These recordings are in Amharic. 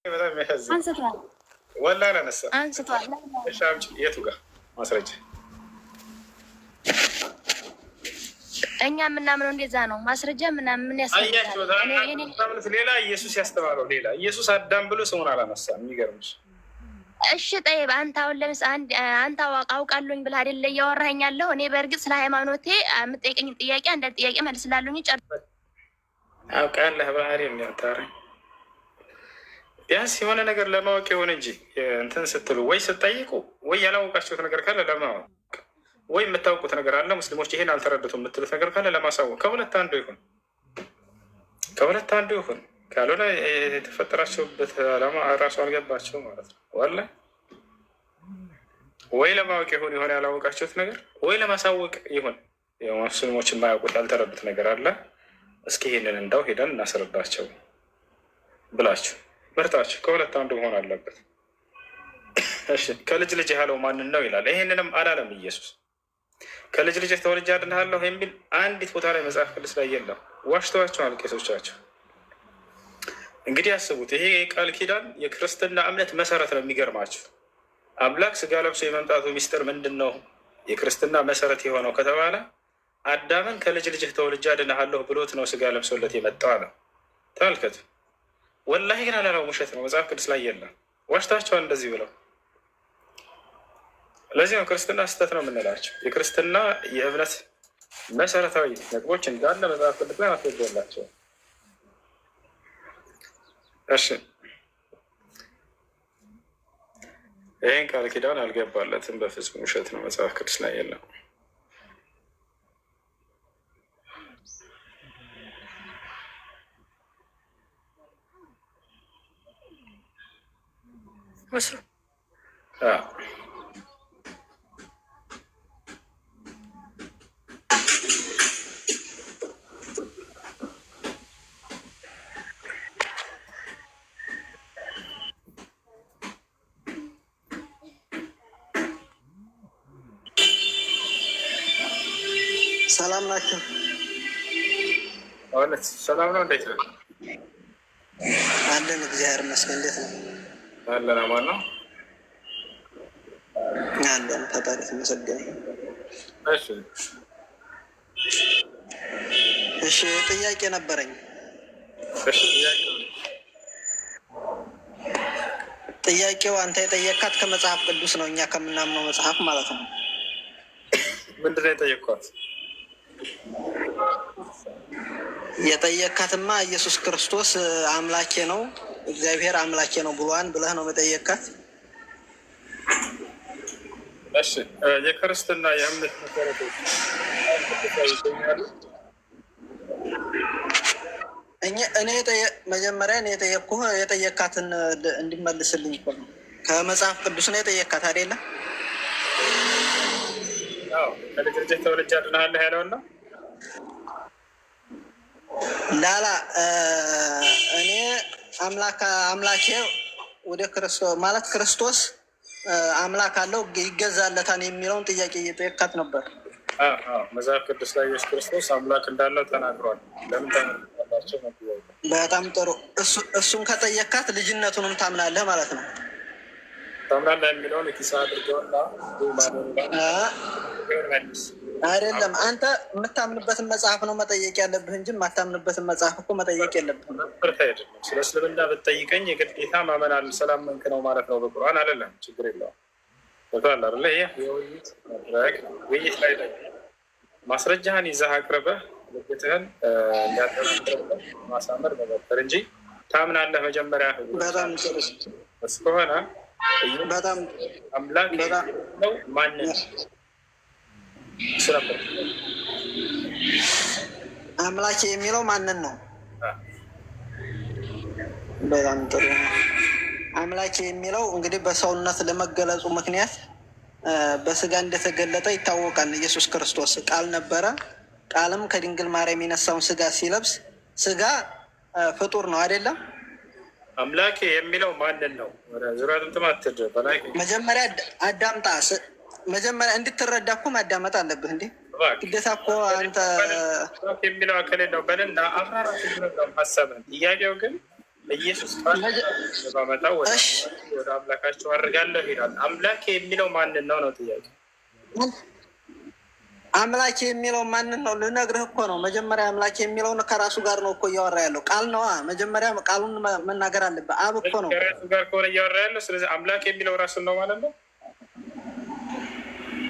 በጣም የሚያሳዝን አንስቷል። ወላ አላነሳ አንስቷል። እሺ አምጪ። የቱ ጋር ማስረጃ? እኛ የምናምነው እንደዛ ነው። ማስረጃ ምናምን ያስፈልጋል። ሌላ ኢየሱስ ያስተማረው ሌላ ኢየሱስ አዳም ብሎ ስሙን አላነሳም። የሚገርምሽ እሺ ጠይብ፣ አንተ አሁን አንተ አውቃለሁኝ ብለህ አይደለ እያወራኸኝ ያለሁ። እኔ በእርግጥ ስለ ሃይማኖቴ የምጠይቀኝ ጥያቄ አንዳንድ ጥያቄ መልስላለሁኝ። ጨርሰህ አውቃለህ ባህሪ የሚያታረኝ ቢያንስ የሆነ ነገር ለማወቅ የሆነ እንጂ እንትን ስትሉ ወይ ስትጠይቁ ወይ ያላወቃችሁት ነገር ካለ ለማወቅ ወይ የምታውቁት ነገር አለ ሙስሊሞች ይሄን አልተረዱትም የምትሉት ነገር ካለ ለማሳወቅ ከሁለት አንዱ ይሁን፣ ከሁለት አንዱ ይሁን። ካልሆነ የተፈጠራችሁበት ዓላማ እራሱ አልገባቸው ማለት ነው። ዋላ ወይ ለማወቅ ይሁን የሆነ ያላወቃችሁት ነገር ወይ ለማሳወቅ ይሁን ሙስሊሞች የማያውቁት ያልተረዱት ነገር አለ። እስኪ ይህንን እንዳው ሄደን እናስረዳቸው ብላችሁ መርጣችሁ ከሁለት አንዱ መሆን አለበት። እሺ ከልጅ ልጅ ያለው ማንን ነው ይላል። ይሄንንም አላለም ኢየሱስ። ከልጅ ልጅ ተወልጄ አድንሃለሁ የሚል አንዲት ቦታ ላይ መጽሐፍ ቅዱስ ላይ የለም። ዋሽተዋቸዋል ቄሶቻቸው። እንግዲህ ያስቡት፣ ይሄ ቃል ኪዳን የክርስትና እምነት መሰረት ነው። የሚገርማችሁ አምላክ ስጋ ለብሶ የመምጣቱ ሚስጥር ምንድን ነው? የክርስትና መሰረት የሆነው ከተባለ አዳምን ከልጅ ልጅህ ተወልጄ አድንሃለሁ ብሎት ነው ስጋ ለብሶለት የመጣው አለ። ተመልከቱ። ወላሂ ግን አላላው፣ ውሸት ነው። መጽሐፍ ቅዱስ ላይ የለም። ዋሽታቸዋል እንደዚህ ብለው። ለዚህ ነው ክርስትና ስህተት ነው የምንላቸው። የክርስትና የእምነት መሰረታዊ ነጥቦች እንዳለ መጽሐፍ ቅዱስ ላይ ማስረጃላቸው። እሺ ይህን ቃል ኪዳን አልገባለትም በፍጹም፣ ውሸት ነው። መጽሐፍ ቅዱስ ላይ የለም። ወስሩ ሰላም ናቸው። እውነት ሰላም ነው። እንዴት ነው? አለን እግዚአብሔር ይመስገን። እንዴት ነው? አለን። አማን ነው አለን። ፈጣሪ ይመስገን። እሺ እሺ፣ ጥያቄ ነበረኝ። እሺ ጥያቄው አንተ የጠየካት ከመጽሐፍ ቅዱስ ነው፣ እኛ ከምናምነው መጽሐፍ ማለት ነው። ምንድን ነው የጠየኳት? የጠየካትማ ኢየሱስ ክርስቶስ አምላኬ ነው እግዚአብሔር አምላኬ ነው ብሏን ብለህ ነው የጠየካት። እሺ የክርስትና የእምነት መሰረቶች ይገኛሉ። እኔ መጀመሪያ እኔ የጠየቅኩህ የጠየካትን እንዲመልስልኝ እኮ ነው። ከመጽሐፍ ቅዱስ ነው የጠየካት አይደለም? ከልጅ ልጅህ ተወልጄ አድንሃለሁ ያለውን ነው። ላላ እኔ አምላኬ ወደ ክርስቶስ ማለት ክርስቶስ አምላክ አለው ይገዛለታል የሚለውን ጥያቄ እየጠየካት ነበር። መጽሐፍ ቅዱስ ላይ ኢየሱስ ክርስቶስ አምላክ እንዳለው ተናግሯል። ለምን ተናግሯላቸው? በጣም ጥሩ። እሱን ከጠየካት ልጅነቱንም ታምናለህ ማለት ነው። ታምናለህ የሚለውን ኪሳ አድርገውና አይደለም። አንተ የምታምንበትን መጽሐፍ ነው መጠየቅ ያለብህ እንጂ የማታምንበትን መጽሐፍ እኮ መጠየቅ የለብህም። አይደለም ስለ እስልምና ብትጠይቀኝ የግዴታ ማመን ስላመንክ ነው ማለት ነው። በቁርአን አይደለም፣ ችግር የለውም። ቦታል አለ። ይህ የውይይት መድረክ ውይይት ላይ ማስረጃህን ይዘህ አቅርበህ ልግትህን እንዲያጠናክርበት ማሳመር መሞከር እንጂ ታምናለህ መጀመሪያ እስከሆነ በጣም አምላክ ነው ማንን አምላኬ የሚለው ማንን ነው? በጣም ጥሩ። አምላኬ የሚለው እንግዲህ በሰውነት ለመገለጹ ምክንያት በስጋ እንደተገለጠ ይታወቃል። ኢየሱስ ክርስቶስ ቃል ነበረ። ቃልም ከድንግል ማርያም የነሳውን ስጋ ሲለብስ ስጋ ፍጡር ነው አይደለም? አምላኬ የሚለው ማንን ነው? ዙሪያቱን ትማትድ በላይ መጀመሪያ አዳምጣ። መጀመሪያ እንድትረዳ እኮ ማዳመጥ አለብህ እንዴ። ግዴታ እኮ አንተ የሚለው አካል ነው በልና አብራራ ሀሳብን። ጥያቄው ግን ኢየሱስ ቃል ባመጣው ወደ አምላካቸው አድርጋለሁ ይላል። አምላክ የሚለው ማንን ነው ጥያቄ? አምላክ የሚለው ማንን ነው ልነግርህ እኮ ነው። መጀመሪያ አምላክ የሚለውን ከራሱ ጋር ነው እኮ እያወራ ያለው። ቃል ነዋ። መጀመሪያ ቃሉን መናገር አለበት። አብ እኮ ነው ከራሱ ጋር ከሆነ እያወራ ያለው። ስለዚህ አምላክ የሚለው ራሱን ነው ማለት ነው።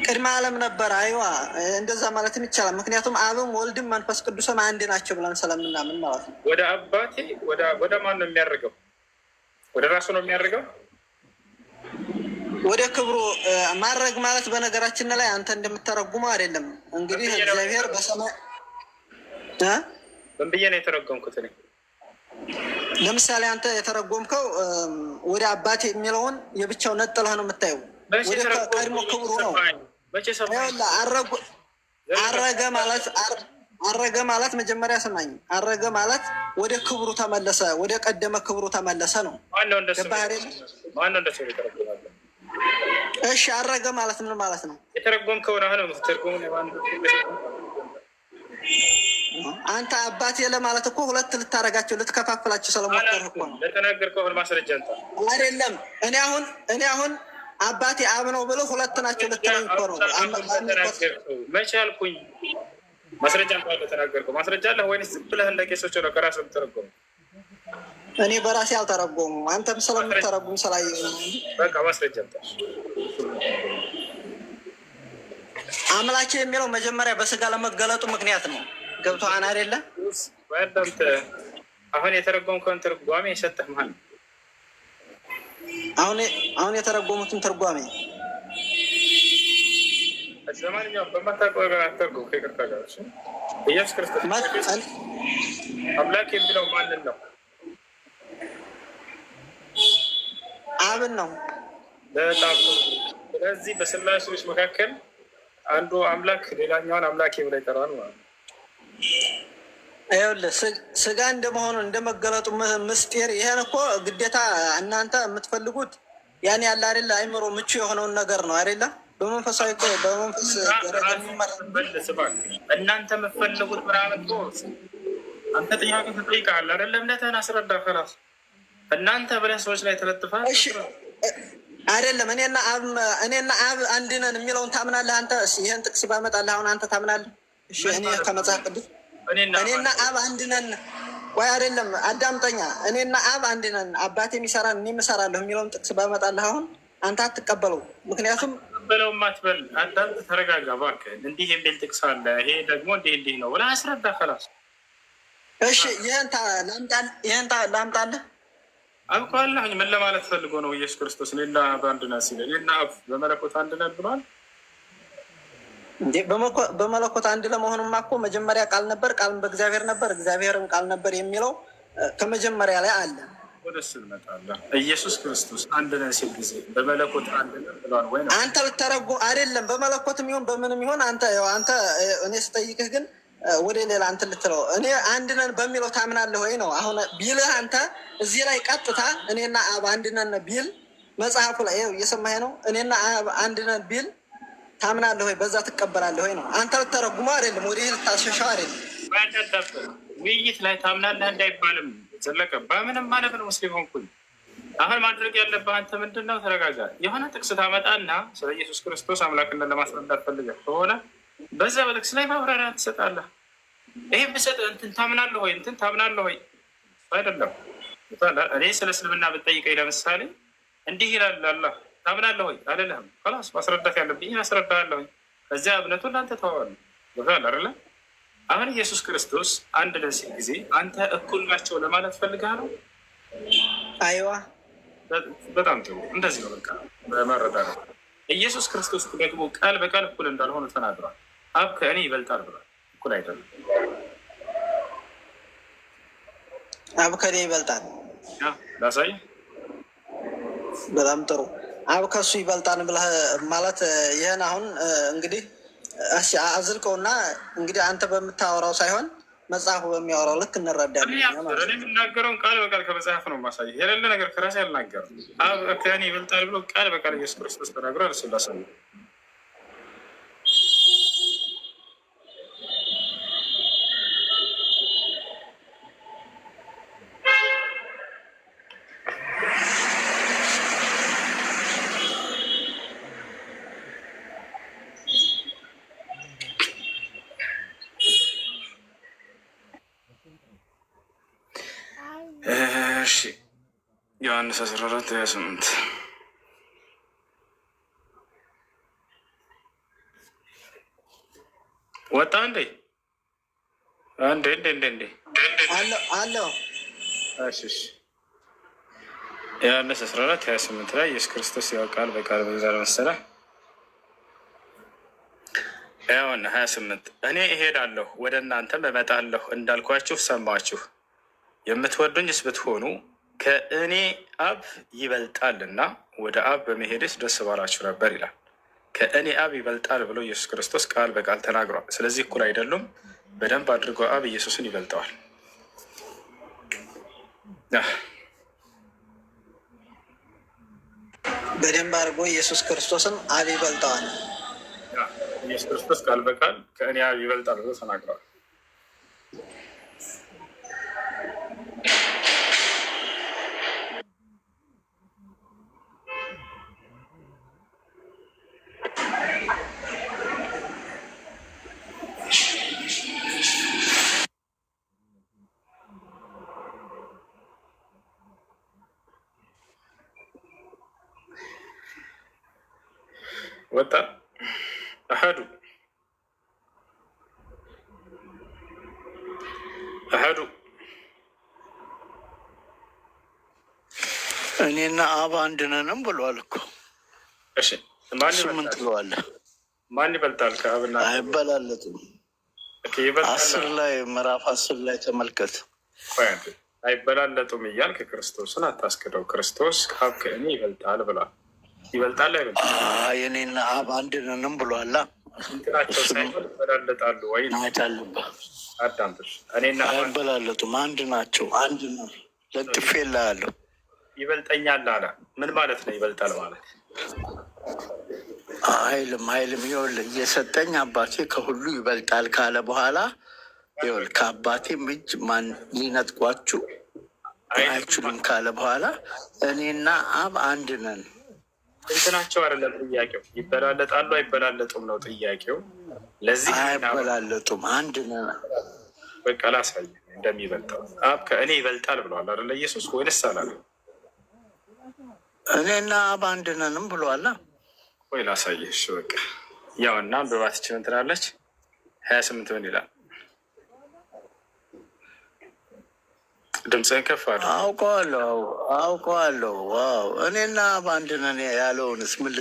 ቅድመ ዓለም ነበር። አይዋ እንደዛ ማለትም ይቻላል። ምክንያቱም አብም ወልድም መንፈስ ቅዱስም አንድ ናቸው ብለን ስለምናምን ማለት ነው። ወደ አባቴ ወደ ማን ነው የሚያደርገው? ወደ ራሱ ነው የሚያደርገው። ወደ ክብሩ ማድረግ ማለት በነገራችን ላይ አንተ እንደምተረጉመው አይደለም። እንግዲህ እግዚአብሔር በሰማይ ምን ብዬ ነው የተረጎምኩት እኔ? ለምሳሌ አንተ የተረጎምከው ወደ አባቴ የሚለውን የብቻው ነጥለህ ነው የምታየው። ወደ ቀድሞ ክብሩ ነው። አረገ ማለት መጀመሪያ ስማኝ፣ አረገ ማለት ወደ ክብሩ ተመለሰ፣ ወደ ቀደመ ክብሩ ተመለሰ ነው። ማነው እንደሱ የተረጎማለ? እሺ አረገ ማለት ምን ማለት ነው? የተረጎምከው ነው ትርጉሙ። አንተ አባቴ ለማለት እኮ ሁለት ልታረጋቸው ልትከፋፍላቸው ስለሞከርህ እኮ ነው። ለተናገርከው ማስረጃ አይደለም። እኔ አሁን አባቴ አብ ነው ብለው ሁለት ናቸው ልትለኝ እኮ ነው። መቼ አልኩኝ? ማስረጃ እንኳን ለተናገርከው ማስረጃ አለህ ወይስ ዝም ብለህ እንደ ቄሶች ነው ከራስህ የምትተረጎመው? እኔ በራሴ አልተረጎሙም። አንተም ስለምትተረጉም ስላየህ ነው እንጂ በቃ ማስረጃ አምላኬ የሚለው መጀመሪያ በስጋ ለመገለጡ ምክንያት ነው። ገብቶሃል አይደለ? አሁን የተረጎምከውን ትርጓሜ የሰጠህ ማን ነው? አሁን የተረጎሙትን ትርጓሜ ለማንኛውም በማታውቀው ነገር አትተርጉም። ከይቅርታ ጋር ኢየሱስ ክርስቶስ አምላክ የሚለው ማንን ነው? አብን ነው። በጣም ስለዚህ በስላሴዎች መካከል አንዱ አምላክ ሌላኛውን አምላክ ብላ ይጠራል ማለት ነው። ይኸውልህ ስጋ እንደመሆኑ እንደመገለጡ ምስጢር ይሄን እኮ ግዴታ እናንተ የምትፈልጉት ያን ያለ አይደለ አይምሮ ምቹ የሆነውን ነገር ነው አይደለ? በመንፈሳዊ በመንፈስ እናንተ የምትፈልጉት ምናምን እኮ አንተ ጥያቄ ትጠይቃለህ አይደለ? እምነትህን አስረዳ ከራሱ እናንተ ብለህ ሰዎች ላይ ተለጥፈህ አይደለም። እኔና አብ አንድ ነን የሚለውን ታምናለህ አንተ? ይህን ጥቅስ ባመጣልህ አሁን አንተ ታምናለህ? እሺ እኔ ከመጽሐፍ ቅዱስ እኔና አብ አንድ ነን ወይ? አይደለም አዳምጠኛ። እኔና አብ አንድ ነን፣ አባቴ የሚሰራን እኔም እሰራለሁ የሚለውን ጥቅስ ባመጣልህ አሁን አንተ አትቀበለው። ምክንያቱም በለው ማትበል አዳምጥ፣ ተረጋጋ እባክህ። እንዲህ የሚል ጥቅስ አለ፣ ይሄ ደግሞ እንዲህ ነው ብለህ አስረዳ ከራሱ። እሺ ይህን ላምጣልህ አብቃለሁኝ። ምን ለማለት ፈልጎ ነው ኢየሱስ ክርስቶስ እኔና አብ አንድ ነን ሲል? እኔና አብ በመለኮት አንድ ነን ብሏል እንዴ? በመለኮት አንድ ለመሆኑማ እኮ መጀመሪያ ቃል ነበር፣ ቃልም በእግዚአብሔር ነበር፣ እግዚአብሔርም ቃል ነበር የሚለው ከመጀመሪያ ላይ አለ። ወደ እሱ እንመጣለን። ኢየሱስ ክርስቶስ አንድ ነን ሲል ጊዜ በመለኮት አንድ ነን ብሏል ወይ ነው? አንተ ልተረጉም አይደለም። በመለኮትም ይሁን በምንም ይሁን አንተ እኔ ስጠይቅህ ግን ወደ ሌላ አንተ ልትለው እኔ አንድ ነን በሚለው ታምናለህ ወይ ነው አሁን ቢልህ። አንተ እዚህ ላይ ቀጥታ እኔና አብ አንድ ነን ቢል መጽሐፉ ላይ እየሰማኸኝ ነው። እኔና አብ አንድ ነን ቢል ታምናለህ ወይ? በዛ ትቀበላለህ ወይ ነው? አንተ ልተረጉመው አይደለም፣ ወደ ልታሸሻው አይደለም። ውይይት ላይ ታምናለህ እንዳይባልም ዘለቀ በምንም ማለት ነው። ሙስሊም ሆንኩኝ። አሁን ማድረግ ያለብህ አንተ ምንድን ነው? ተረጋጋ። የሆነ ጥቅስ ታመጣና ስለ ኢየሱስ ክርስቶስ አምላክነት ለማስረዳት ፈልገህ ከሆነ በዛ በጥቅስ ላይ ማብራሪያ ትሰጣለህ። ይሄ ብሰጥ እንትን ታምናለህ ወይ እንትን ታምናለህ ወይ አይደለም። እኔ ስለ እስልምና ብትጠይቀኝ ለምሳሌ እንዲህ ይላል አላህ ታምናለህ ወይ አልልህም። ኸላስ ማስረዳት ያለብኝ አስረዳለሁኝ። ከዚያ እምነቱን ለአንተ ተዋዋለሁ። ይላል አይደለ? አሁን ኢየሱስ ክርስቶስ አንድ ነን ሲል ጊዜ አንተ እኩል ናቸው ለማለት ፈልገህ ነው? አይዋ በጣም ጥሩ። እንደዚህ ነው በቃ በመረዳት ነው። ኢየሱስ ክርስቶስ ደግሞ ቃል በቃል እኩል እንዳልሆነ ተናግሯል። አብ ከእኔ ይበልጣል ብሏል። እኩል አይደለም። አብ ከእኔ ይበልጣል ላሳይ። በጣም ጥሩ። አብ ከሱ ይበልጣል ብለህ ማለት ይህን አሁን እንግዲህ አዝልቀውና እንግዲህ አንተ በምታወራው ሳይሆን መጽሐፉ በሚያወራው ልክ እንረዳለን። እኔ የምናገረውን ቃል በቃል ከመጽሐፍ ነው ማሳየህ። የሌለ ነገር ከራሴ አልናገርም። አብ ከእኔ ይበልጣል ብሎ ቃል በቃል ኢየሱስ ክርስቶስ ተናግሯል። እሱን ላሳየህ። ዮሐንስ 14:28 ወጣ እንዴ? እንዴ አለው። እሺ ዮሐንስ 14:28 ላይ ኢየሱስ ክርስቶስ ያው ቃል በቃል በዛሬ መሰለህ ያውና 28 እኔ እሄዳለሁ ወደ እናንተም እመጣለሁ እንዳልኳችሁ ሰማችሁ። የምትወዱኝስ ብትሆኑ ከእኔ አብ ይበልጣልና ወደ አብ በመሄድስ ደስ ባላችሁ ነበር ይላል። ከእኔ አብ ይበልጣል ብሎ ኢየሱስ ክርስቶስ ቃል በቃል ተናግሯል። ስለዚህ እኩል አይደሉም። በደንብ አድርጎ አብ ኢየሱስን ይበልጠዋል። በደንብ አድርጎ ኢየሱስ ክርስቶስን አብ ይበልጠዋል። ኢየሱስ ክርስቶስ ቃል በቃል ከእኔ አብ ይበልጣል ብሎ ተናግሯል። ወጣ አሐዱ እኔና አብ አንድ ነንም ብሏል እኮ። እሺ ማን ምን ትለዋለህ? ማን ይበልጣል ከአብና? አይበላለጥም። ምዕራፍ 10 ላይ ተመልከት። አይበላለጡም እያልክ ክርስቶስን አታስክደው። ክርስቶስ ከአብ ከእኔ ይበልጣል ብሏል። ይበልጣል አይበልጥም? የኔና አብ አንድ ነንም ብሏላ። እንትናቸው ሳይሆን ይበላለጣሉ ወይ አለብህ። አዳምጥሽ። እኔና አይበላለጡም፣ አንድ ናቸው። አንድ ነው። ለጥፌልሃለሁ። ይበልጠኛል አለ። ምን ማለት ነው ይበልጣል ማለት? አይልም። ይኸውልህ እየሰጠኝ አባቴ ከሁሉ ይበልጣል ካለ በኋላ ይኸውልህ ከአባቴም እጅ ማን ሊነጥቋችሁ አይችሉም ካለ በኋላ እኔና አብ አንድ ነን። እንትናቸው አይደለም ጥያቄው። ይበላለጣሉ አይበላለጡም ነው ጥያቄው። ለዚህ አይበላለጡም፣ አንድ ነን። በቃ ላሳየህ እንደሚበልጠው። አብ ከእኔ ይበልጣል ብለዋል አይደለ ኢየሱስ? ወይንስ አላለም? እኔና አብ አንድ ነንም ብለዋል። ወይ ላሳየህ። እሺ በቃ ያውና በባትችን እንትናለች 28 ምን ይላል? ድምፅህን ከፍ አለ። አውቀዋለሁ። ዋው እኔና አብ አንድ ነን ያለውንስ ምን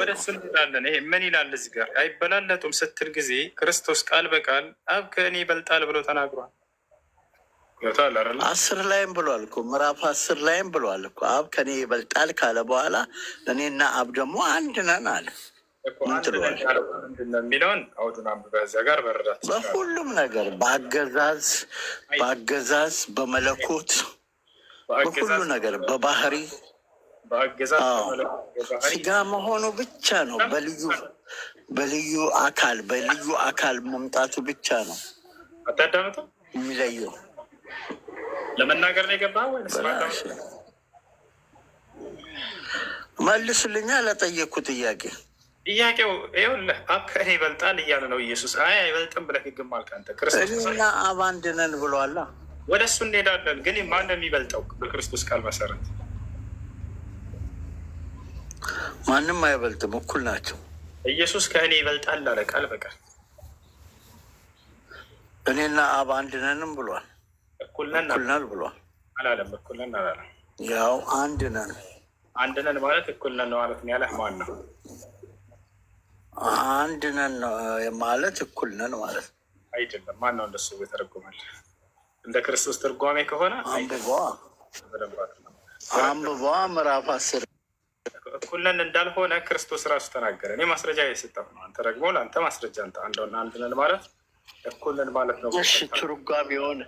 ወደ እሱ እንሄዳለን። ይሄ ምን ይላል እዚህ ጋር? አይበላለጡም ስትል ጊዜ ክርስቶስ ቃል በቃል አብ ከእኔ ይበልጣል ብሎ ተናግሯል። 10 ላይም ብሏል እኮ ምዕራፍ 10 ላይም ብሏል እኮ አብ ከኔ ይበልጣል ካለ በኋላ እኔና አብ ደግሞ አንድ ነን አለ። ምን ትለዋለህ? የሚለውን አውዱን አንብበህ እዚያ ጋር መረዳት በሁሉም ነገር በአገዛዝ በመለኮት በሁሉ ነገር በባህሪ ስጋ መሆኑ ብቻ ነው። በልዩ አካል መምጣቱ ብቻ ነው አታዳምጠው የሚለየው። ለመናገር ነው የገባህ ወይ? መልስልኛ ለጠየቅኩ ጥያቄው ይኸውልህ አብ ከእኔ ይበልጣል እያለ ነው ኢየሱስ። አይበልጥም ብለህ ግግም አልክ አንተ። ክርስቶስ እኔና አብ አንድ ነን ብሏላ። ወደ እሱ እንሄዳለን። ግን ማን ነው የሚበልጠው? በክርስቶስ ቃል መሰረት ማንም አይበልጥም፣ እኩል ናቸው። ኢየሱስ ከእኔ ይበልጣል አለ ቃል በቃል። እኔና አብ አንድ ነንም ብሏል። እኩል ነን ብሏል አላለም? እኩል ነን አላለም። ያው አንድ ነን ማለት እኩል ነን ማለት ነው ያለህ ማን ነው? አንድ ነን ማለት እኩል ነን ማለት አይደለም። ማን ነው እንደሱ የተረጎመል? እንደ ክርስቶስ ትርጓሜ ከሆነ አንብቧ ምዕራፍ 10 እኩል ነን እንዳልሆነ ክርስቶስ ራሱ ተናገረ። እኔ ማስረጃ የሰጠሁ ነው። አንተ ደግሞ ለአንተ ማስረጃ አንደውና አንድ ነን ማለት እኩል ነን ማለት ነው። እሺ ትርጓሜውን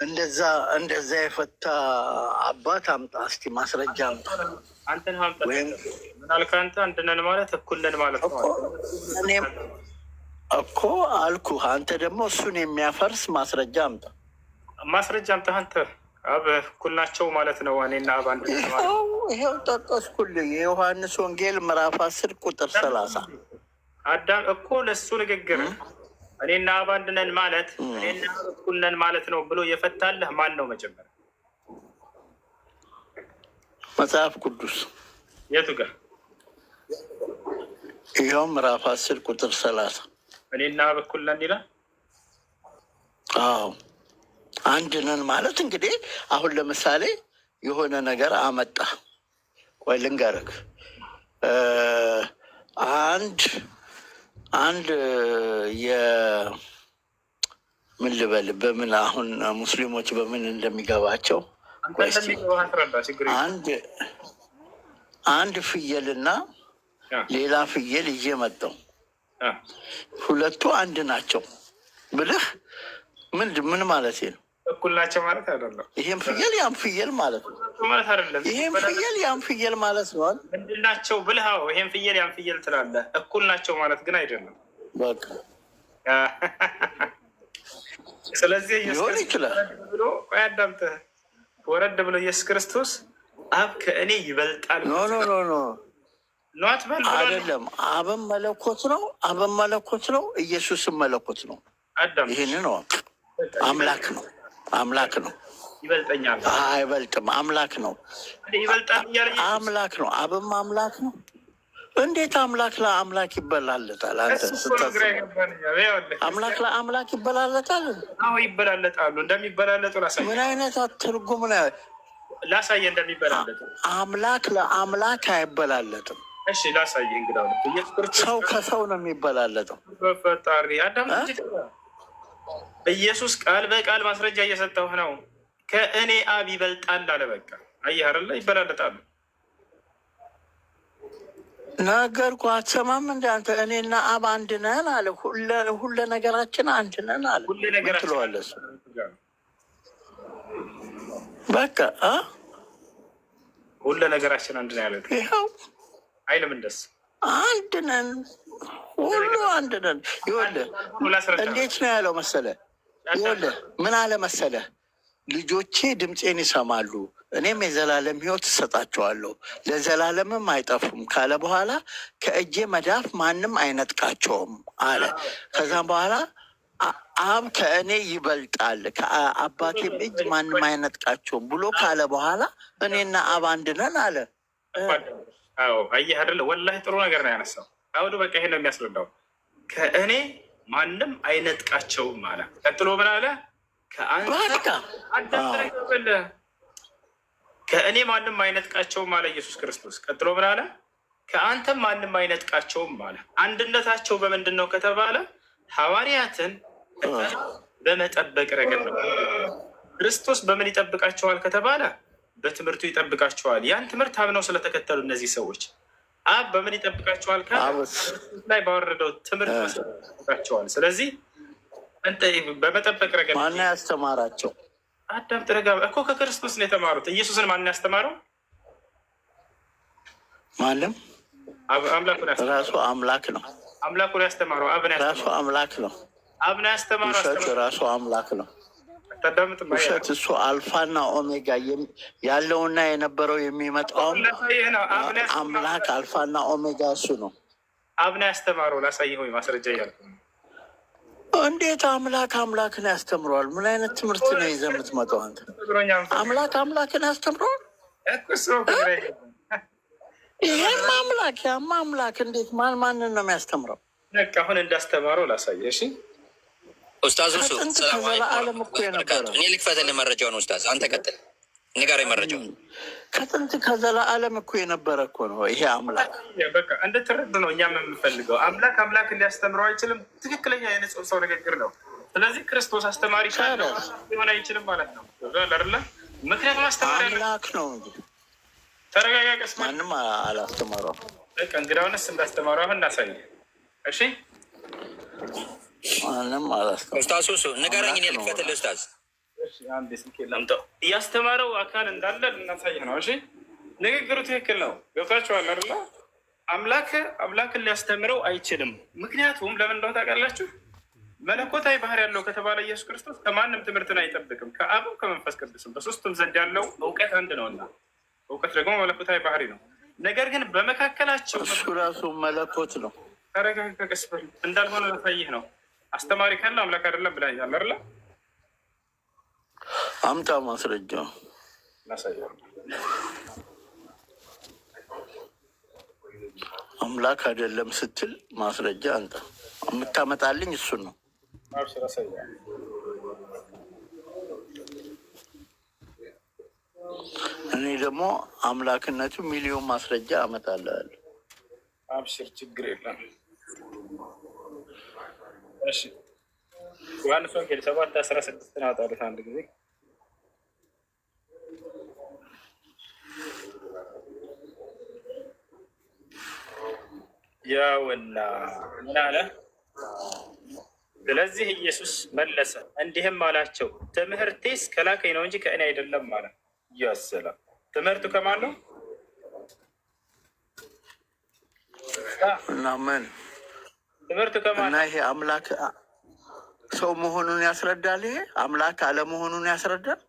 እንደዛ የፈታ አባት አምጣ እስኪ፣ ማስረጃ አምጣ። አንተን አምጣ። ምን አልክ አንተ? አንድ ነን ማለት እኩል ነን ማለት ነው። እኔም እኮ አልኩህ። አንተ ደግሞ እሱን የሚያፈርስ ማስረጃ አምጣ። ማስረጃ አምጣ አንተ። አብ እኩል ናቸው ማለት ነው። እኔና አብ አንድ ነን ማለት ይኸው ጠቀስኩልህ። የዮሐንስ ወንጌል ምዕራፍ 10 ቁጥር 30 አዳም እኮ ለእሱ ንግግር እኔና አብ አንድ ነን ማለት እኔና አብ እኩል ነን ማለት ነው ብሎ የፈታለህ ማን ነው? መጀመሪያ መጽሐፍ ቅዱስ የቱ ጋር? ይኸው ምዕራፍ 10 ቁጥር 30 እኔና አብ እኩል ነን ይላል። አዎ አንድ ነን ማለት እንግዲህ አሁን ለምሳሌ የሆነ ነገር አመጣ። ቆይ ልንገርህ። አንድ ምን ልበል፣ በምን አሁን ሙስሊሞች በምን እንደሚገባቸው አንድ ፍየልና ሌላ ፍየል ይዤ መጣሁ። ሁለቱ አንድ ናቸው ብልህ ምን ማለት ነው? እኩል ናቸው ማለት አይደለም። ይሄም ፍየል ያም ፍየል ማለት ነው ማለት አይደለም። ይሄም ፍየል ያም ፍየል ማለት ነው። ምንድን ናቸው ብልህ? ይሄም ፍየል ያም ፍየል ትላለህ። እኩል ናቸው ማለት ግን አይደለም። በቃ ስለዚህ ሊሆን ይችላል ብሎ አዳምጠህ ወረድ ብሎ ኢየሱስ ክርስቶስ አብ ከእኔ ይበልጣል ኖት አይደለም። አብም መለኮት ነው፣ አብም መለኮት ነው፣ ኢየሱስም መለኮት ነው። ይህን ነው አምላክ ነው፣ አምላክ ነው። ይበልጠኛል አይበልጥም፣ አምላክ ነው፣ አምላክ ነው። አብም አምላክ ነው። እንዴት አምላክ ለአምላክ ይበላለጣል? አንተ አምላክ ለአምላክ ይበላለጣል? አዎ ይበላለጣሉ። እንደሚበላለጡ ላሳየህ። ምን አይነት ትርጉም ነው? ላሳየህ እንደሚበላለጡ። አምላክ ለአምላክ አይበላለጥም። እሺ ላሳየህ። እንግዲህ ሰው ከሰው ነው የሚበላለጠው። በፈጣሪ አዳም ኢየሱስ ቃል በቃል ማስረጃ እየሰጠሁ ነው። ከእኔ አብ ይበልጣል አለ። በቃ አየህ አይደለ? ይበላለጣሉ። ነገርኩህ። አትሰማም እንደ አንተ? እኔና አብ አንድ ነን አለ። ሁለ ነገራችን አንድ ነን አለ። ትለዋለህ። በቃ ሁለ ነገራችን አንድ ነው ያለ። ይኸው አይልም እንደሱ አንድ ነን፣ ሁሉ አንድ ነን። ይኸውልህ እንዴት ነው ያለው መሰለህ? ይኸውልህ ምን አለ መሰለህ? ልጆቼ ድምፄን ይሰማሉ፣ እኔም የዘላለም ሕይወት እሰጣቸዋለሁ፣ ለዘላለምም አይጠፉም ካለ በኋላ ከእጄ መዳፍ ማንም አይነጥቃቸውም አለ። ከዛም በኋላ አብ ከእኔ ይበልጣል፣ ከአባቴም እጅ ማንም አይነጥቃቸውም ብሎ ካለ በኋላ እኔና አብ አንድ ነን አለ። አዎ አየህ አይደለ? ወላሂ ጥሩ ነገር ነው ያነሳው። አሁን በቃ ይሄ ነው የሚያስረዳው። ከእኔ ማንም አይነጥቃቸውም አለ። ቀጥሎ ምን አለ? ከእኔ ማንም አይነጥቃቸውም አለ ኢየሱስ ክርስቶስ። ቀጥሎ ምን አለ? ከአንተም ማንም አይነጥቃቸውም አለ። አንድነታቸው በምንድን ነው ከተባለ ሐዋርያትን በመጠበቅ ረገድ ነው። ክርስቶስ በምን ይጠብቃቸዋል ከተባለ በትምህርቱ ይጠብቃቸዋል። ያን ትምህርት አምነው ስለተከተሉ እነዚህ ሰዎች አብ በምን ይጠብቃቸዋል? ላይ ባወረደው ትምህርት ይጠብቃቸዋል። ስለዚህ በመጠበቅ ረገድ ማን ያስተማራቸው? አዳም ጥረጋ እኮ ከክርስቶስ ነው የተማሩት። ኢየሱስን ማን ያስተማረው? ማንም አምላኩን ራሱ አምላክ ነው። አምላኩን ያስተማረው አብን ራሱ አምላክ ነው። አብን ያስተማረው ውሸት ራሱ አምላክ ነው። ውሸት እሱ አልፋና ኦሜጋ ያለውና የነበረው የሚመጣውም አምላክ አልፋና ኦሜጋ እሱ ነው። አብን ያስተማረው ላሳይህ ወይ ማስረጃ እያልኩ እንዴት አምላክ አምላክን ያስተምረዋል? ምን አይነት ትምህርት ነው ይዘህ የምትመጣው አንተ? አምላክ አምላክን ያስተምረዋል? ይሄም አምላክ ያማ አምላክ እንዴት ማንን ነው የሚያስተምረው? አሁን እንዳስተማረው ላሳየህ። እሺ ኡስታዝ እሱ ከዘላለም እኮ የነበረ እኔ ልክፈትልህ መረጃውን። ኡስታዝ አንተ ቀጥል፣ ንገረኝ መረጃውን። ከጥንት ከዘላለም እኮ የነበረ እኮ ነው ይሄ አምላክ። በቃ እንድትረዱ ነው እኛም የምንፈልገው። አምላክ አምላክን ሊያስተምረው አይችልም። ትክክለኛ የንጹህ ሰው ንግግር ነው። ስለዚህ ክርስቶስ አስተማሪ ሊሆን አይችልም ማለት ነው አይደለ? ምክንያቱም አስተማሪ አምላክ ነው እንጂ። ተረጋጋቀስ ማንም አላስተማረው። በቃ እንግዳውንስ እንዳስተማረው አሁን እናሳየ። እሺ ማንም አላስተማረው። ኡስታዝ እሱ ንገረኝ፣ እኔ ልክፈትልህ ኡስታዝ። አንድ ስልክ ላምጣው። እያስተማረው አካል እንዳለ እናሳየ ነው። እሺ ንግግሩ ትክክል ነው። ገብታችኋል አይደለ? አምላክን ሊያስተምረው አይችልም። ምክንያቱም ለምን እንደሆነ ታውቃላችሁ? መለኮታዊ ባህር ያለው ከተባለ ኢየሱስ ክርስቶስ ከማንም ትምህርትን አይጠብቅም። ከአብም ከመንፈስ ቅዱስም በሶስቱም ዘንድ ያለው እውቀት አንድ ነውና፣ እውቀት ደግሞ መለኮታዊ ባህሪ ነው። ነገር ግን በመካከላቸው እሱ ራሱ መለኮት ነው። ተረጋግጠህ እንዳልሆነ ላሳይህ ነው። አስተማሪ ካለ አምላክ አይደለም ብላኛል አይደለ? አምጣ ማስረጃ። አምላክ አይደለም ስትል ማስረጃ አንተ የምታመጣልኝ እሱን ነው። እኔ ደግሞ አምላክነቱ ሚሊዮን ማስረጃ አመጣልሃለሁ። አብሽር፣ ችግር የለም። እሺ ዮሐንስ ወንጌል 7:16 አውጣሉት አንድ ጊዜ። ያውና ምን አለ? ስለዚህ ኢየሱስ መለሰ እንዲህም አላቸው፣ ትምህርቴስ ከላከኝ ነው እንጂ ከእኔ አይደለም አለ። ያሰላም ትምህርቱ ከማን ነው? እና ምን ትምህርቱ ከማን እና ይሄ አምላክ ሰው መሆኑን ያስረዳል። ይሄ አምላክ አለመሆኑን ያስረዳል።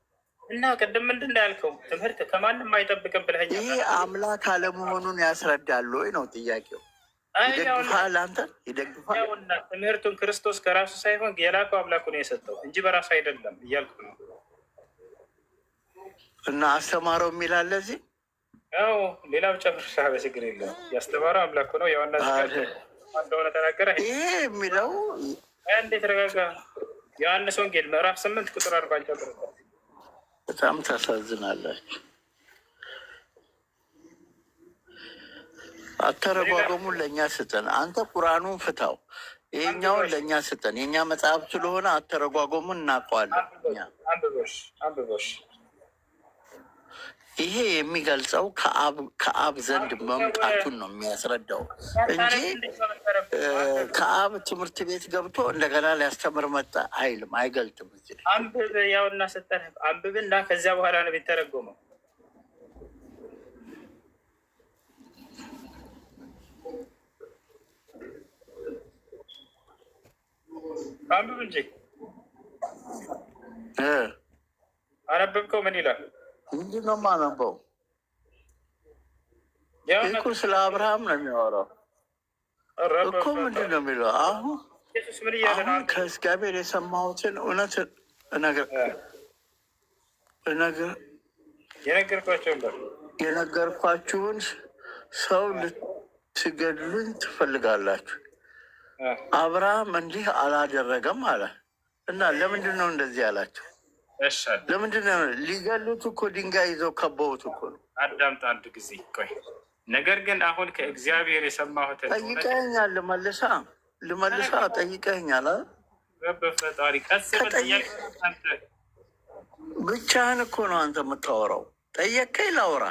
እና ቅድም ምንድን ነው ያልከው? ትምህርት ከማንም አይጠብቅም ብለኸኛል። ይሄ አምላክ አለመሆኑን ያስረዳል ወይ ነው ጥያቄው። ይደግፋል፣ አንተ ይደግፋል። ትምህርቱን ክርስቶስ ከራሱ ሳይሆን የላከው አምላኩ ነው የሰጠው እንጂ በራሱ አይደለም እያልኩ ነው። እና አስተማረው የሚላለ እዚህ ያው ሌላ ብቻ ፍርሻ በችግር የለም። ያስተማረው አምላኩ ነው። የዋና እንደሆነ ተናገረ። ይሄ የሚለው እንዴት ተረጋጋ። ዮሐንስ ወንጌል ምዕራፍ 8 ቁጥር 40 ጀምሮ በጣም ታሳዝናላችሁ። አተረጓጎሙን ለእኛ ስጠን። አንተ ቁርአኑን ፍታው፣ ይሄኛውን ለእኛ ስጠን። የእኛ መጽሐፍ ስለሆነ አተረጓጎሙን እናውቀዋለን እኛ። አንብቦሽ ይሄ የሚገልጸው ከአብ ዘንድ መምጣቱን ነው የሚያስረዳው እንጂ ከአብ ትምህርት ቤት ገብቶ እንደገና ሊያስተምር መጣ አይልም፣ አይገልጥም። እዚህ አንብብ፣ ያውና ስጠን አንብብና ከዚያ በኋላ ነው የሚተረጎመው። አንብብ እንጂ አነበብከው? ምን ይላል? ምንድን ነው የማነበው? እኮ ስለ አብርሃም ነው የሚያወራው እኮ። ምንድን ነው የሚለው? አሁን ከእግዚአብሔር የሰማሁትን እውነት የነገርኳችሁን ሰው ልትገድሉኝ ትፈልጋላችሁ። አብርሃም እንዲህ አላደረገም አለ እና ለምንድን ነው እንደዚህ ያላቸው? ለምንድን ነው ሊገሉት እኮ ድንጋይ ይዘው ከበውት እኮ ነው። አዳምጥ አንድ ጊዜ ቆይ። ነገር ግን አሁን ከእግዚአብሔር የሰማሁትን ጠይቀኸኛል፣ ልመልሳ ጠይቀኸኛል። በፈጣሪ ቀስ ብቻህን እኮ ነው አንተ የምታወራው። ጠየቀኝ ላውራ።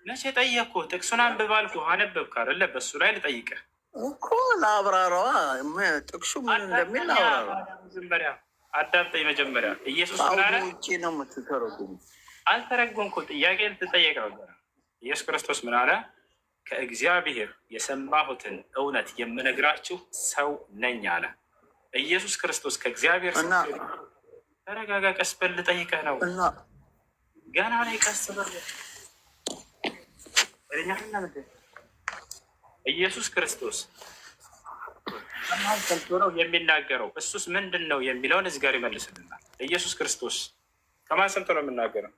መቼ ጠየቅኩህ? ጥቅሱን አንብብ አልኩህ፣ አነበብክ አይደለ? በሱ ላይ ልጠይቅህ እኮ ለአብራራዋ ጥቅሱ ምን እንደሚል ላውራራ። መጀመሪያ አዳምጠኝ። መጀመሪያ ኢየሱስ ውጭ ነው የምትተረጉሙ። አልተረጎምኩም። ጥያቄ ልትጠየቅ ነበር። ኢየሱስ ክርስቶስ ምን አለ? ከእግዚአብሔር የሰማሁትን እውነት የምነግራችሁ ሰው ነኝ አለ ኢየሱስ ክርስቶስ። ከእግዚአብሔር ተረጋጋ፣ ቀስ በል ልጠይቅህ ነው ገና ላይ ቀስ በል ኢየሱስ ክርስቶስ ሰምቶ ነው የሚናገረው። እሱስ ምንድን ነው የሚለውን እዚህ ጋር ይመልስልናል። ኢየሱስ ክርስቶስ ከማን ሰምቶ ነው የምናገረው?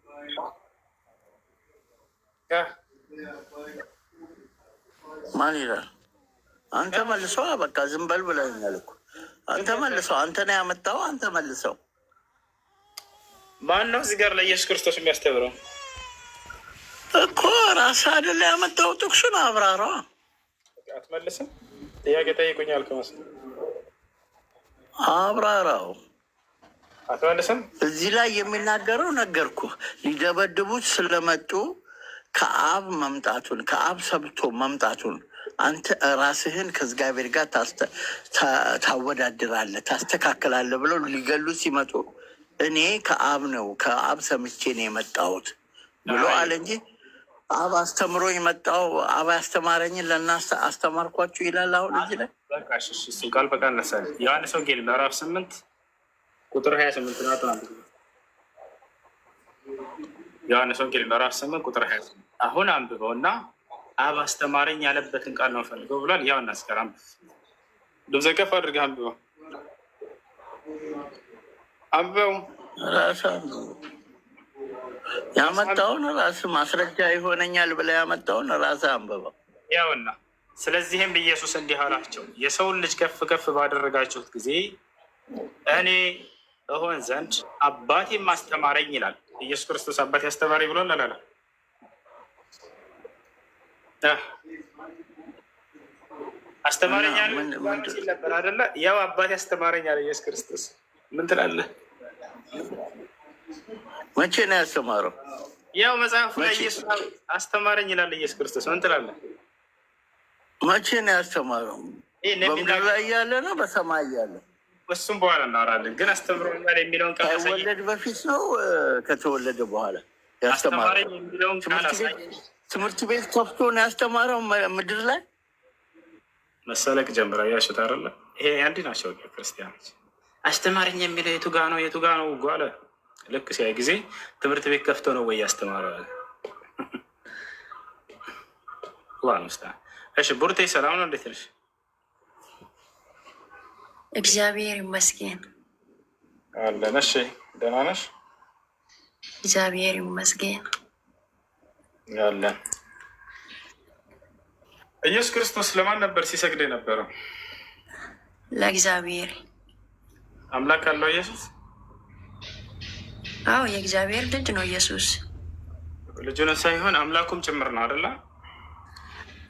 ማን ይላል? አንተ መልሰው። በቃ ዝም በል ብለኸኛል እኮ አንተ መልሰው። አንተ ነው ያመጣው፣ አንተ መልሰው። ማን ነው እዚህ ጋር ለኢየሱስ ክርስቶስ የሚያስተምረው? እኮ ራስህ አይደለ ያመጣው? ጥቅሱን አብራራ። አትመልስም? ጥያቄ ጠይቁኛል ከመስ አብራራው። አትመልስም? እዚህ ላይ የሚናገረው ነገርኩህ። ሊደበድቡት ስለመጡ ከአብ መምጣቱን ከአብ ሰብቶ መምጣቱን አንተ ራስህን ከእግዚአብሔር ጋር ታወዳድራለህ፣ ታስተካክላለህ ብለው ሊገሉ ሲመጡ እኔ ከአብ ነው ከአብ ሰምቼ ነው የመጣሁት ብሎ አለ እንጂ አብ አስተምሮኝ መጣሁ፣ አብ ያስተማረኝን ለእናንተ አስተማርኳችሁ ይላል። አሁን እዚህ ላይ እሱ ቃል በቃል ነሳል። ዮሐንስ ወንጌል ምዕራፍ 8 ቁጥር 28 ናት። ዮሐንስ ወንጌል ምዕራፍ 8 ቁጥር 28 አሁን አንብበው እና አብ አስተማረኝ ያለበትን ቃል ነው ፈልገው ብሏል። ያው እናስቀር። ድምፀ ከፍ አድርገህ አንብበው፣ አንብበው። ያመጣውን ራስ ማስረጃ ይሆነኛል ብለህ ያመጣውን ራስ አንብበው። ያውና ስለዚህም ኢየሱስ እንዲህ አላቸው፣ የሰውን ልጅ ከፍ ከፍ ባደረጋችሁት ጊዜ እኔ እሆን ዘንድ አባቴም አስተማረኝ ይላል። ኢየሱስ ክርስቶስ አባቴ አስተማረኝ ብሎ ላላላ አስተማረኝ ሲል ነበር አይደለ? ያው አባቴ አስተማረኝ አለ ኢየሱስ ክርስቶስ። ምን ትላለህ? መቼ ነው ያስተማረው? ያው መጽሐፉ ላይ ኢየሱስ አስተማረኝ ይላል ኢየሱስ ክርስቶስ። ምን ትላለህ? መቼ ነው ያስተማረው? በምድር ላይ እያለ ነው በሰማይ እያለ? እሱም በኋላ እናወራለን። ግን አስተምሮኛል የሚለውን ቃል ከተወለደ በፊት ነው ከተወለደ በኋላ ያስተማረው? የሚለውን ቃል ትምህርት ቤት ከፍቶ ነው ያስተማረው ምድር ላይ መሰለቅ ጀምራ ያሽት አይደለ? ይሄ አንድ ናቸው ክርስቲያኖች። አስተማረኝ የሚለው የቱ ጋ ነው የቱ ጋ ነው ጓለ ልክ ሲያይ ጊዜ ትምህርት ቤት ከፍቶ ነው ወይ ያስተማረው? ዋንስታ እሺ፣ ቡርቴ ሰላም ነው? እንዴት ነሽ? እግዚአብሔር ይመስገን አለን። እሺ፣ ደህና ነሽ? እግዚአብሔር ይመስገን አለን። ኢየሱስ ክርስቶስ ለማን ነበር ሲሰግድ የነበረው? ለእግዚአብሔር። አምላክ አለው ኢየሱስ? አዎ የእግዚአብሔር ልጅ ነው ኢየሱስ። ልጁን ሳይሆን አምላኩም ጭምር ነው አይደለ?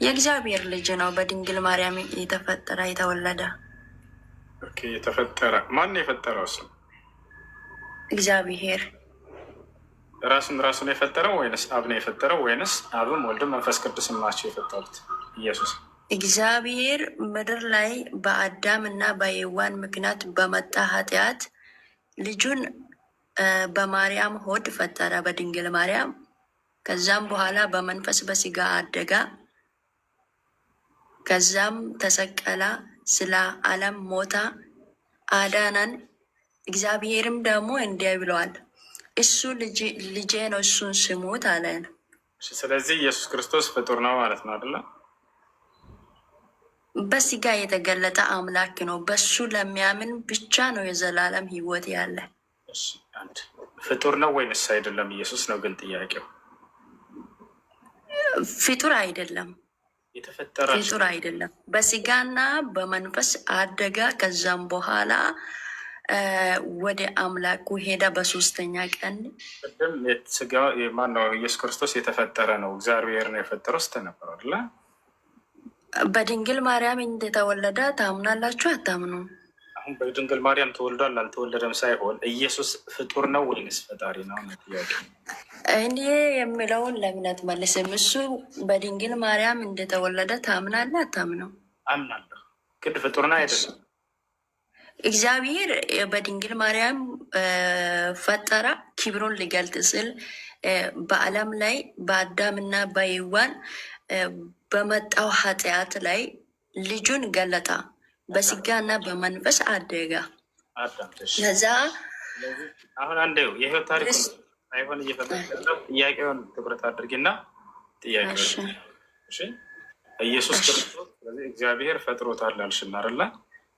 የእግዚአብሔር ልጅ ነው። በድንግል ማርያም የተፈጠረ የተወለደ። ኦኬ፣ የተፈጠረ ማን ነው የፈጠረው? እሱ እግዚአብሔር ራሱን የፈጠረው ወይንስ አብ ነው የፈጠረው? ወይንስ አብም ወልድም መንፈስ ቅዱስም ናቸው የፈጠሩት? ኢየሱስ እግዚአብሔር ምድር ላይ በአዳም እና በሔዋን ምክንያት በመጣ ኃጢአት ልጁን በማርያም ሆድ ፈጠረ፣ በድንግል ማርያም። ከዛም በኋላ በመንፈስ በስጋ አደጋ። ከዛም ተሰቀለ፣ ስለ ዓለም ሞታ አዳነን። እግዚአብሔርም ደግሞ እንዲህ ብለዋል፣ እሱ ልጄ ነው እሱን ስሙት አለን። ስለዚህ ኢየሱስ ክርስቶስ ፍጡር ነው ማለት ነው አይደለ? በስጋ የተገለጠ አምላክ ነው። በሱ ለሚያምን ብቻ ነው የዘላለም ሕይወት ያለ። ፍጡር ነው ወይንስ አይደለም? ኢየሱስ ነው ግን ጥያቄው። ፍጡር አይደለም፣ ፍጡር አይደለም። በስጋና በመንፈስ አደጋ። ከዛም በኋላ ወደ አምላኩ ሄዳ በሶስተኛ ቀን ቅድም ስጋ ማነው? ኢየሱስ ክርስቶስ የተፈጠረ ነው እግዚአብሔር ነው የፈጠረው ስተነበር አለ። በድንግል ማርያም እንደተወለደ ታምናላችሁ አታምኑም? አሁን በድንግል ማርያም ተወልዷል አልተወለደም ሳይሆን ኢየሱስ ፍጡር ነው ወይንስ ፈጣሪ ነው? እኔ የሚለውን ለእምነት መልስም። እሱ በድንግል ማርያም እንደተወለደ ታምናለህ አታምነው? አምናለሁ። ግን ፍጡር ነው አይደለም? እግዚአብሔር በድንግል ማርያም ፈጠራ ክብሩን ሊገልጥ ስል በዓለም ላይ በአዳምና በሔዋን በመጣው ኃጢአት ላይ ልጁን ገለጣ። በስጋና በመንፈስ አደጋ። ለዛ አሁን አንዴ የህይወት ታሪክ ሳይሆን እየፈለገ ጥያቄውን ትኩረት አድርጊና ጥያቄ ኢየሱስ ክርስቶስ ስለዚህ እግዚአብሔር ፈጥሮታል አልሽና አይደለ?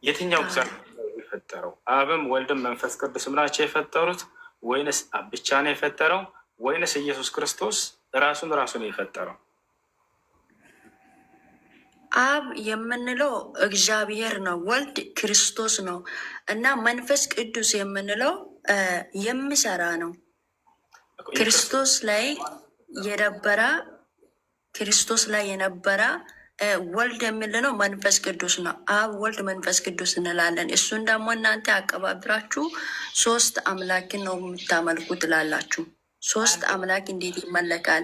የትኛው እግዚአብሔር የፈጠረው? አብም ወልድም መንፈስ ቅዱስም ናቸው የፈጠሩት? ወይንስ አብ ብቻ ነው የፈጠረው? ወይንስ ኢየሱስ ክርስቶስ ራሱን የፈጠረው? አብ የምንለው እግዚአብሔር ነው፣ ወልድ ክርስቶስ ነው እና መንፈስ ቅዱስ የምንለው የሚሰራ ነው። ክርስቶስ ላይ የነበረ ወልድ የምንለው መንፈስ ቅዱስ ነው። አብ ወልድ መንፈስ ቅዱስ እንላለን። እሱን ደግሞ እናንተ አቀባብራችሁ ሶስት አምላክን ነው የምታመልኩ ትላላችሁ። ሶስት አምላክ እንዴት ይመለካል?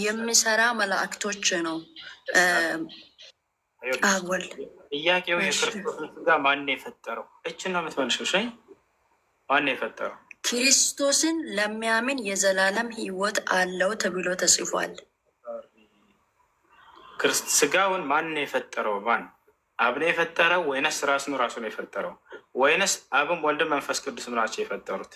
የሚሰራ መላእክቶች ነው አብ ወልድ። ጥያቄው የክርስቶስን ስጋ ማን የፈጠረው? እችን ነው የምትመልሽው። ማን የፈጠረው? ክርስቶስን ለሚያምን የዘላለም ሕይወት አለው ተብሎ ተጽፏል። ስጋውን ማን የፈጠረው? ማን? አብ ነው የፈጠረው ወይነስ ራሱ ነው የፈጠረው? ወይነስ አብም ወልድም መንፈስ ቅዱስም ናቸው የፈጠሩት?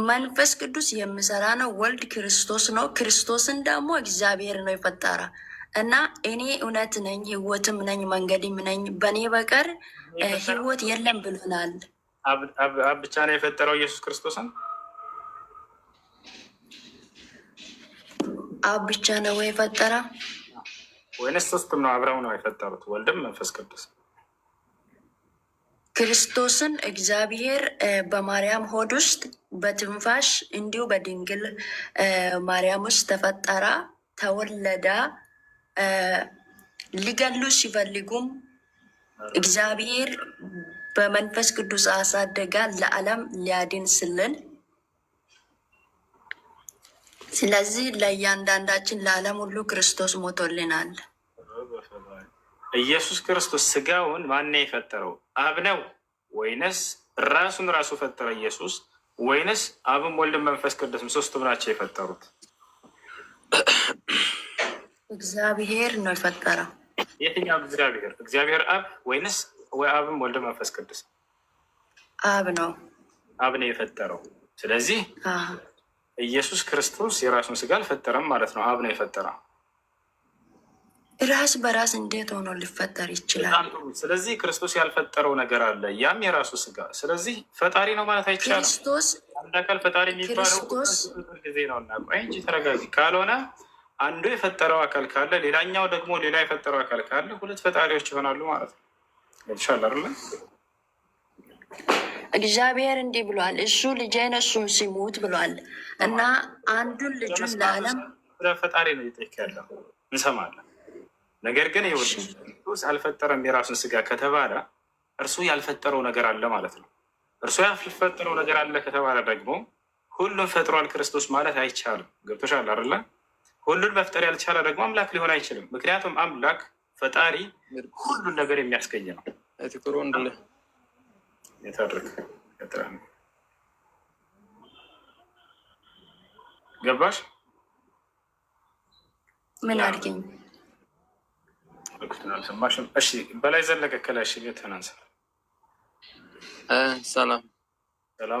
መንፈስ ቅዱስ የሚሰራ ነው። ወልድ ክርስቶስ ነው። ክርስቶስን ደግሞ እግዚአብሔር ነው የፈጠረ እና እኔ እውነት ነኝ፣ ሕይወትም ነኝ፣ መንገድም ነኝ፣ በእኔ በቀር ሕይወት የለም ብሎናል። አብ ብቻ ነው የፈጠረው ኢየሱስ ክርስቶስን? አብ ብቻ ነው የፈጠረ ወይንስ ሶስቱም ነው አብረው ነው የፈጠሩት? ወልድም መንፈስ ቅዱስ። ክርስቶስን እግዚአብሔር በማርያም ሆድ ውስጥ በትንፋሽ እንዲሁ በድንግል ማርያም ውስጥ ተፈጠረ፣ ተወለደ። ሊገሉ ሲፈልጉም እግዚአብሔር በመንፈስ ቅዱስ አሳደጋ ለዓለም ሊያድን ስልን። ስለዚህ ለእያንዳንዳችን ለዓለም ሁሉ ክርስቶስ ሞቶልናል። ኢየሱስ ክርስቶስ ስጋውን ማነው የፈጠረው? አብ ነው ወይንስ ራሱ ፈጠረ ኢየሱስ? ወይንስ አብም ወልድም መንፈስ ቅዱስም ሶስቱም ናቸው የፈጠሩት? እግዚአብሔር ነው የፈጠረው። የትኛው እግዚአብሔር? እግዚአብሔር አብ ወይንስ አብም ወልድም መንፈስ ቅዱስ? አብ ነው። አብ ነው የፈጠረው። ስለዚህ ኢየሱስ ክርስቶስ የራሱን ስጋ አልፈጠረም ማለት ነው። አብ ነው የፈጠረው። ራስ በራስ እንዴት ሆኖ ሊፈጠር ይችላል? ስለዚህ ክርስቶስ ያልፈጠረው ነገር አለ፣ ያም የራሱ ስጋ። ስለዚህ ፈጣሪ ነው ማለት አይቻልም። ክርስቶስ አንድ አካል ፈጣሪ የሚባለው ጊዜ ነው እና ቆይ እንጂ ተረጋጊ። ካልሆነ አንዱ የፈጠረው አካል ካለ ሌላኛው ደግሞ ሌላ የፈጠረው አካል ካለ ሁለት ፈጣሪዎች ይሆናሉ ማለት ነው። ይሻላል አይደለ? እግዚአብሔር እንዲህ ብሏል፣ እሱ ልጄን እሱን ሲሙት ብሏል እና አንዱን ልጁን ለዓለም ፈጣሪ ነው እየጠየቀ ያለው እንሰማለን። ነገር ግን ክርስቶስ አልፈጠረም የራሱን ስጋ ከተባለ እርሱ ያልፈጠረው ነገር አለ ማለት ነው። እርሱ ያልፈጠረው ነገር አለ ከተባለ ደግሞ ሁሉን ፈጥሯል ክርስቶስ ማለት አይቻልም። ገብቶሻል አይደለ? ሁሉን መፍጠር ያልቻለ ደግሞ አምላክ ሊሆን አይችልም። ምክንያቱም አምላክ ፈጣሪ ሁሉን ነገር የሚያስገኝ ነው። የተደረገ ገባሽ? ምን አድርገኝ አልሰማሽም? እሺ በላይ ዘለቀ ከላሽ ተናንሳ። ሰላም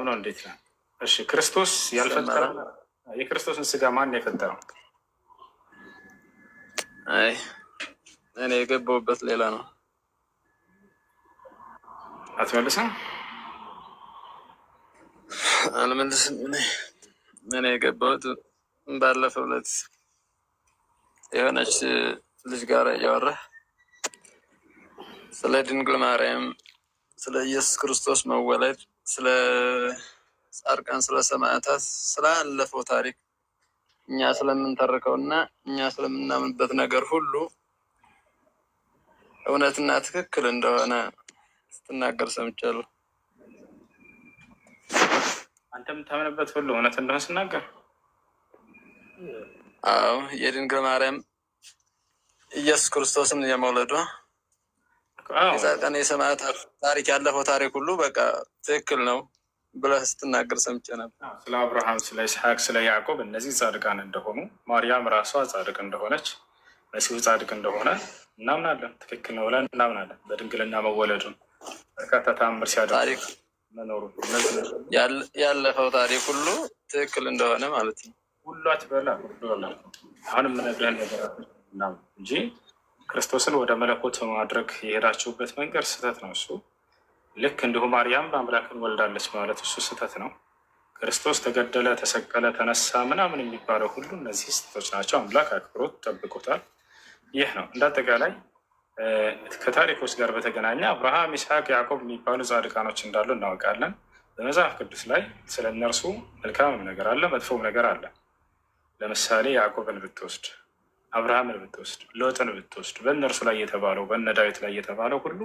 ነው፣ እንዴት ነው? እሺ ክርስቶስ ያልፈጠረው የክርስቶስን ስጋ ማን ነው የፈጠረው? አይ እኔ የገባሁበት ሌላ ነው። አትመልስም? አልመልስም። እኔ የገባሁት ባለፈው ዕለት የሆነች ልጅ ጋር እያወራህ ስለ ድንግል ማርያም፣ ስለ ኢየሱስ ክርስቶስ መወለድ፣ ስለ ጻድቃን፣ ስለ ሰማዕታት፣ ስላለፈው ታሪክ እኛ ስለምንተርከው እና እኛ ስለምናምንበት ነገር ሁሉ እውነትና ትክክል እንደሆነ ስትናገር ሰምቻለሁ። አንተ የምታምንበት ሁሉ እውነት እንደሆነ ስናገር? አዎ፣ የድንግል ማርያም ኢየሱስ ክርስቶስን የመውለዷ የጻድቃን የሰማዕታት ታሪክ ያለፈው ታሪክ ሁሉ በቃ ትክክል ነው ብለህ ስትናገር ሰምቼ ነበር። ስለ አብርሃም፣ ስለ ይስሐቅ፣ ስለ ያዕቆብ እነዚህ ጻድቃን እንደሆኑ፣ ማርያም ራሷ ጻድቅ እንደሆነች፣ መሲሁ ጻድቅ እንደሆነ እናምናለን። ትክክል ነው ብለን እናምናለን። በድንግልና መወለዱን በርካታ ተአምር ሲያደርግ መኖሩ ያለፈው ታሪክ ሁሉ ትክክል እንደሆነ ማለት ነው። ሁሉ አትበላ አሁን የምነግርህን ነገራቶች እንጂ ክርስቶስን ወደ መለኮት ማድረግ የሄዳችሁበት መንገድ ስህተት ነው። እሱ ልክ እንዲሁ ማርያም አምላክን ወልዳለች ማለት እሱ ስህተት ነው። ክርስቶስ ተገደለ፣ ተሰቀለ፣ ተነሳ ምናምን የሚባለው ሁሉ እነዚህ ስህተቶች ናቸው። አምላክ አክብሮት ጠብቆታል። ይህ ነው እንዳጠቃላይ ከታሪኮች ጋር በተገናኘ አብርሃም፣ ይስሐቅ፣ ያዕቆብ የሚባሉ ጻድቃኖች እንዳሉ እናውቃለን። በመጽሐፍ ቅዱስ ላይ ስለ እነርሱ መልካምም ነገር አለ፣ መጥፎም ነገር አለ። ለምሳሌ ያዕቆብን ብትወስድ፣ አብርሃምን ብትወስድ፣ ሎጥን ብትወስድ በእነርሱ ላይ የተባለው በነ ዳዊት ላይ የተባለው ሁሉ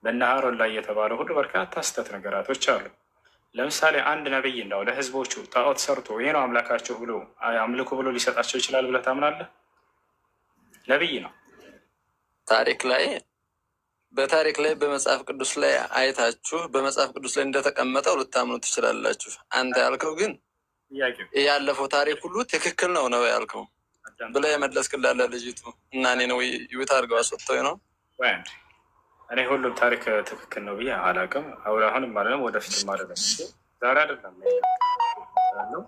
በነ አሮን ላይ የተባለው ሁሉ በርካታ ስህተት ነገራቶች አሉ። ለምሳሌ አንድ ነቢይ እንዳው ለህዝቦቹ ጣዖት ሰርቶ ይሄ ነው አምላካቸው ብሎ አምልኮ ብሎ ሊሰጣቸው ይችላል ብለህ ታምናለህ? ነቢይ ነው። በታሪክ ላይ በመጽሐፍ ቅዱስ ላይ አይታችሁ በመጽሐፍ ቅዱስ ላይ እንደተቀመጠው ልታምኑ ትችላላችሁ። አንተ ያልከው ግን ያለፈው ታሪክ ሁሉ ትክክል ነው ነው ያልከው ብለህ የመለስክላለ ልጅቱ እና እኔ ነው ይውት አድርገው አስወጥተው ነው። እኔ ሁሉም ታሪክ ትክክል ነው ብዬ አላውቅም። አሁንም አይደለም ወደፊትም አይደለም። ዛሬ አይደለም ያለው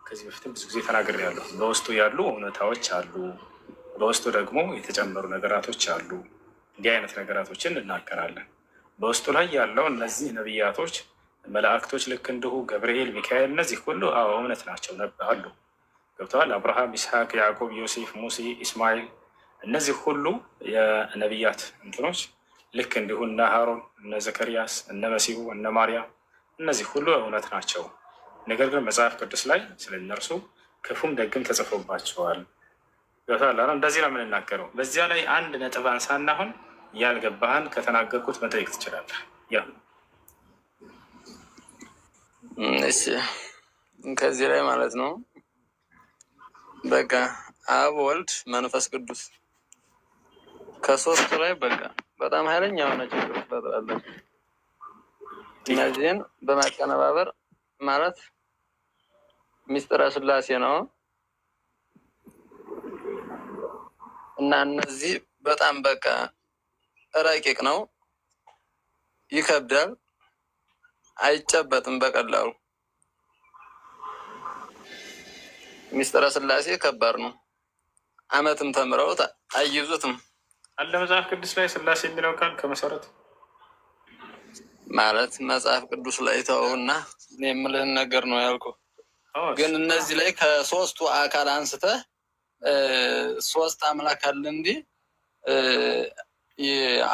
ከዚህ በፊትም ብዙ ጊዜ ተናግሬያለሁ። በውስጡ ያሉ እውነታዎች አሉ፣ በውስጡ ደግሞ የተጨመሩ ነገራቶች አሉ። እንዲህ አይነት ነገራቶችን እናገራለን። በውስጡ ላይ ያለው እነዚህ ነቢያቶች፣ መላእክቶች ልክ እንዲሁ ገብርኤል፣ ሚካኤል እነዚህ ሁሉ እውነት ናቸው አሉ። ገብተዋል። አብርሃም፣ ይስሐቅ፣ ያዕቆብ፣ ዮሴፍ፣ ሙሴ፣ ኢስማኤል እነዚህ ሁሉ የነቢያት እንትኖች ልክ እንዲሁ እነ ሃሮን፣ እነ ዘከርያስ፣ እነ መሲሁ፣ እነ ማርያም እነዚህ ሁሉ እውነት ናቸው። ነገር ግን መጽሐፍ ቅዱስ ላይ ስለ እነርሱ ክፉም ደግም ተጽፎባቸዋል። ገብተዋል። እንደዚህ ነው የምንናገረው። በዚያ ላይ አንድ ነጥብ አንሳና አሁን ያልገባህን ከተናገርኩት መጠየቅ ትችላለህ። እሺ ከዚህ ላይ ማለት ነው በቃ አብ ወልድ መንፈስ ቅዱስ ከሶስቱ ላይ በቃ በጣም ኃይለኛ የሆነ ችግር ትፈጥራለች። እነዚህን በማቀነባበር ማለት ሚስጥረ ስላሴ ነው እና እነዚህ በጣም በቃ ረቂቅ ነው፣ ይከብዳል፣ አይጨበጥም በቀላሉ። ሚስጥረ ስላሴ ከባድ ነው። ዓመትም ተምረውት አይይዙትም። አለ መጽሐፍ ቅዱስ ላይ ስላሴ የሚለው ቃል ከመሰረቱ ማለት መጽሐፍ ቅዱስ ላይ ተውና የምልህን ነገር ነው ያልኩ። ግን እነዚህ ላይ ከሶስቱ አካል አንስተህ ሶስት አምላክ አለ እንዲ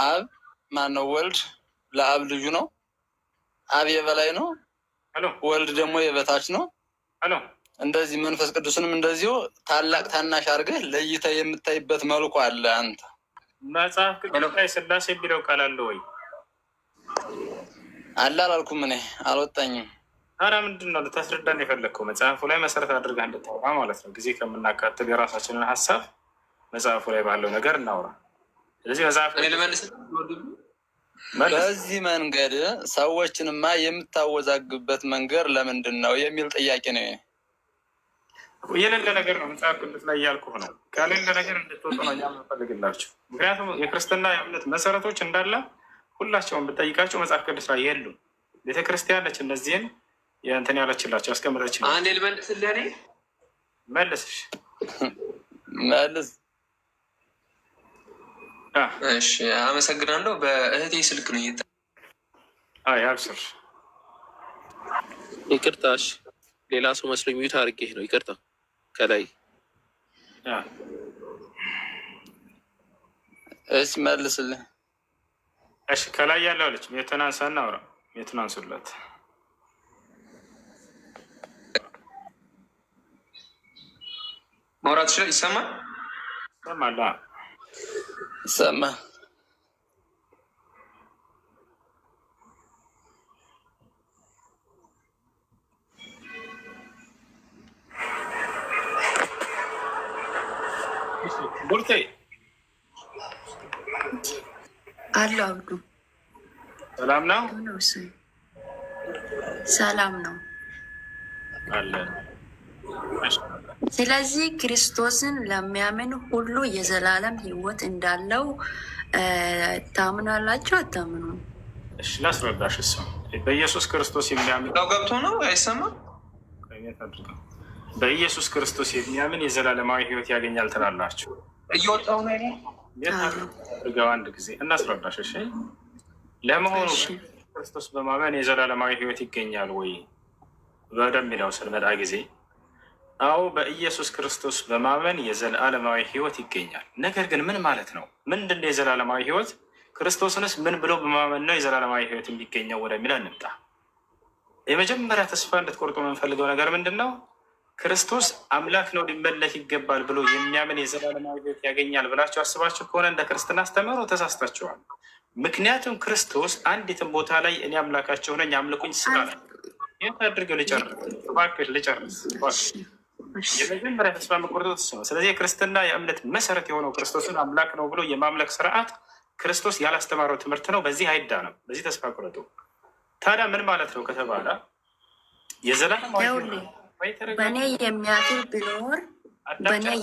አብ ማነው? ወልድ ለአብ ልጁ ነው። አብ የበላይ ነው፣ ወልድ ደግሞ የበታች ነው። እንደዚህ መንፈስ ቅዱስንም እንደዚሁ ታላቅ ታናሽ አድርገህ ለይተህ የምታይበት መልኩ አለ። አንተ መጽሐፍ ቅዱስ ላይ ስላሴ የሚለው ቃል አለ ወይ? አለ አላልኩም፣ እኔ አልወጣኝም። ታዲያ ምንድን ነው ልታስረዳን የፈለግከው? መጽሐፉ ላይ መሰረት አድርገህ እንድታወራ ማለት ነው። ጊዜ ከምናቃጥል የራሳችንን ሀሳብ መጽሐፉ ላይ ባለው ነገር እናውራ። ስለዚህ መጽሐፍ በዚህ መንገድ ሰዎችንማ የምታወዛግበት መንገድ ለምንድን ነው የሚል ጥያቄ ነው። የሌለ ነገር ነው መጽሐፍ ቅዱስ ላይ እያልኩህ ነው። ከሌለ ነገር እንድትወጡ ነው እኛ የምንፈልግላችሁ። ምክንያቱም የክርስትና የእምነት መሰረቶች እንዳለ ሁላቸውን ብጠይቃቸው መጽሐፍ ቅዱስ ላይ የሉም። ቤተክርስቲያን ነች እነዚህን የእንትን ያለችላቸው ያስቀምጠችል። አንዴ ልመልስልህ። እኔ መልስሽ መልስ። እሺ አመሰግናለሁ። በእህቴ ስልክ ነው አብስር። ይቅርታሽ ሌላ ሰው መስሎኝ ሚዩት አድርጌህ ነው። ይቅርታ ከላይ እሺ መልስልህ። እሺ ከላይ ያለው ልጅ ሚዩትን አንሳና አውራ። ሚዩትን አንሱላት። ማውራት ይችላል። ይሰማል? ይሰማል። ይሰማል። ቡርቴ አሎ አብዱ ሰላም ነው? ሰላም ነው አለ። ስለዚህ ክርስቶስን ለሚያምን ሁሉ የዘላለም ሕይወት እንዳለው ታምናላችሁ አታምኑ? እሺ ላስረዳሽ። እሱ በኢየሱስ ክርስቶስ የሚያምን ገብቶ ነው አይሰማም? በኢየሱስ ክርስቶስ የሚያምን የዘላለማዊ ሕይወት ያገኛል ትላላችሁ። እየወጣው ነው እርገው አንድ ጊዜ እናስረዳሽ። እሺ ለመሆኑ ክርስቶስ በማመን የዘላለማዊ ሕይወት ይገኛል ወይ ወደሚለው ስንመጣ ጊዜ አዎ በኢየሱስ ክርስቶስ በማመን የዘላለማዊ ሕይወት ይገኛል። ነገር ግን ምን ማለት ነው? ምንድን ነው የዘላለማዊ ሕይወት? ክርስቶስንስ ምን ብሎ በማመን ነው የዘላለማዊ ሕይወት የሚገኘው ወደሚለው እንምጣ። የመጀመሪያ ተስፋ እንድትቆርጡ የምንፈልገው ነገር ምንድን ነው? ክርስቶስ አምላክ ነው ሊመለክ ይገባል ብሎ የሚያምን የዘላለማዊ ሕይወት ያገኛል ብላችሁ አስባችሁ ከሆነ እንደ ክርስትና አስተምህሮ ተሳስታችኋል። ምክንያቱም ክርስቶስ አንዲትን ቦታ ላይ እኔ አምላካቸው ነኝ አምልኩኝ ስላለ ይህ አድርገው ልጨርስ። የመጀመሪያ ተስፋ መቆረጥ እሱ ነው። ስለዚህ የክርስትና የእምነት መሰረት የሆነው ክርስቶስን አምላክ ነው ብሎ የማምለክ ስርዓት ክርስቶስ ያላስተማረው ትምህርት ነው። በዚህ አይዳንም። በዚህ ተስፋ ቁረጡ። ታዲያ ምን ማለት ነው ከተባለ የዘላለማዊ በእኔ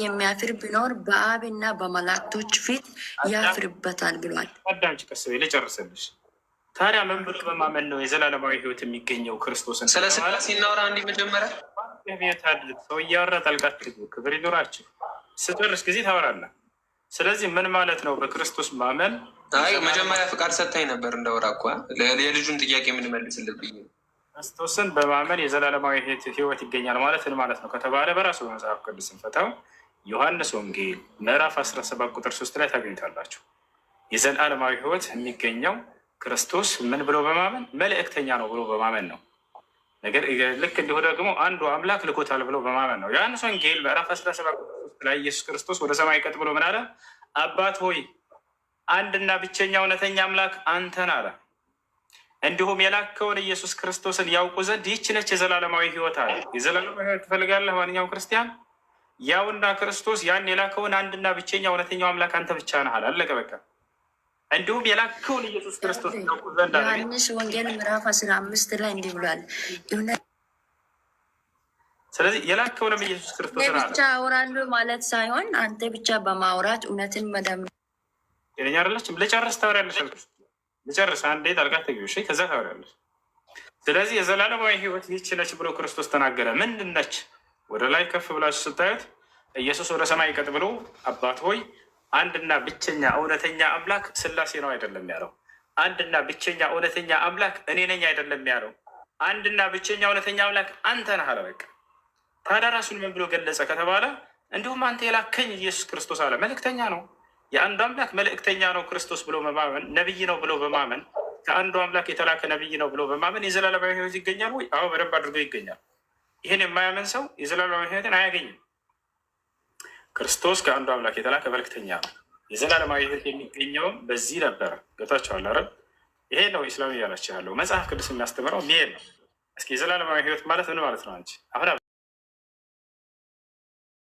የሚያፍር ቢኖር በአብና በመላእክቶች ፊት ያፍርበታል ብሏል። አዳምጪ፣ ቀስ በይ ልጨርስልሽ። ታዲያ ምን ብሎ በማመን ነው የዘላለማዊ ሕይወት የሚገኘው? ክርስቶስን ስለ ስላሴ እናውራ። አንዲ መጀመሪያ ቤት አድርግ። ሰው እያወራ ጣልቃ አትግቡ። ክብር ይኖራችሁ። ስጨርስ ጊዜ ታወራለህ። ስለዚህ ምን ማለት ነው በክርስቶስ ማመን? አይ መጀመሪያ ፍቃድ ሰጥታኝ ነበር እንደወራ እኮ የልጁን ጥያቄ የምንመልስልብኝ። ክርስቶስን በማመን የዘላለማዊ ሕይወት ይገኛል ማለት ምን ማለት ነው ከተባለ በራሱ በመጽሐፍ ቅዱስ ስንፈታው ዮሐንስ ወንጌል ምዕራፍ 17 ቁጥር 3 ላይ ታገኙታላችሁ። የዘላለማዊ ሕይወት የሚገኘው ክርስቶስ ምን ብሎ በማመን መልእክተኛ ነው ብሎ በማመን ነው። ነገር ልክ እንዲሁ ደግሞ አንዱ አምላክ ልኮታል ብሎ በማመን ነው። ዮሐንስ ወንጌል ምዕራፍ 17 ቁጥር 3 ላይ ኢየሱስ ክርስቶስ ወደ ሰማይ ቀጥ ብሎ ምን አለ? አባት ሆይ አንድና ብቸኛ እውነተኛ አምላክ አንተን አለ። እንዲሁም የላከውን ኢየሱስ ክርስቶስን ያውቁ ዘንድ ይህች ነች የዘላለማዊ ሕይወት አለ። የዘላለማዊ ሕይወት ትፈልጋለህ? ማንኛውም ክርስቲያን ያውና ክርስቶስ ያን የላከውን አንድና ብቸኛ እውነተኛው አምላክ አንተ ብቻ ነህ አለ። አለቀ በቃ። እንዲሁም የላከውን ኢየሱስ ክርስቶስ ያውቁ ዘንድ አለ። ዮሐንስ ወንጌል ምዕራፍ 15 ላይ እንዲህ ብሏል። ስለዚህ የላከውንም ኢየሱስ ክርስቶስ ብቻ አውራለሁ ማለት ሳይሆን አንተ ብቻ በማውራት እውነትን መደም ጤነኛ አይደለችም። ልጨርስ ታወሪያለሽ አልኩሽ። ልጨርስ አንዴ ጣልቃ ተገቢ ከዛ ታወሪያለሽ። ስለዚህ የዘላለማዊ ሕይወት ይህች ነች ብሎ ክርስቶስ ተናገረ። ምንድን ነች? ወደ ላይ ከፍ ብላችሁ ስታዩት ኢየሱስ ወደ ሰማይ ቀጥ ብሎ አባት ሆይ አንድና ብቸኛ እውነተኛ አምላክ ሥላሴ ነው አይደለም ያለው። አንድና ብቸኛ እውነተኛ አምላክ እኔ ነኝ አይደለም ያለው። አንድና ብቸኛ እውነተኛ አምላክ አንተ ነህ አለ። በቃ ታዲያ ራሱን ምን ብሎ ገለጸ ከተባለ እንዲሁም አንተ የላከኝ ኢየሱስ ክርስቶስ አለ። መልእክተኛ ነው፣ የአንዱ አምላክ መልእክተኛ ነው ክርስቶስ ብሎ በማመን ነቢይ ነው ብሎ በማመን ከአንዱ አምላክ የተላከ ነቢይ ነው ብሎ በማመን የዘላለማዊ ሕይወት ይገኛል ወይ? አዎ በደንብ አድርጎ ይገኛል። ይህን የማያምን ሰው የዘላለማዊ ሕይወትን አያገኝም። ክርስቶስ ከአንዱ አምላክ የተላከ መልእክተኛ ነው። የዘላለማዊ ሕይወት የሚገኘውም በዚህ ነበረ። ገብታችኋል አይደል? ይሄ ነው ኢስላም እያላችሁ ያለው መጽሐፍ ቅዱስ የሚያስተምረው ይሄ ነው። እስኪ የዘላለማዊ ሕይወት ማለት ምን ማለት ነው? አንቺ አሁን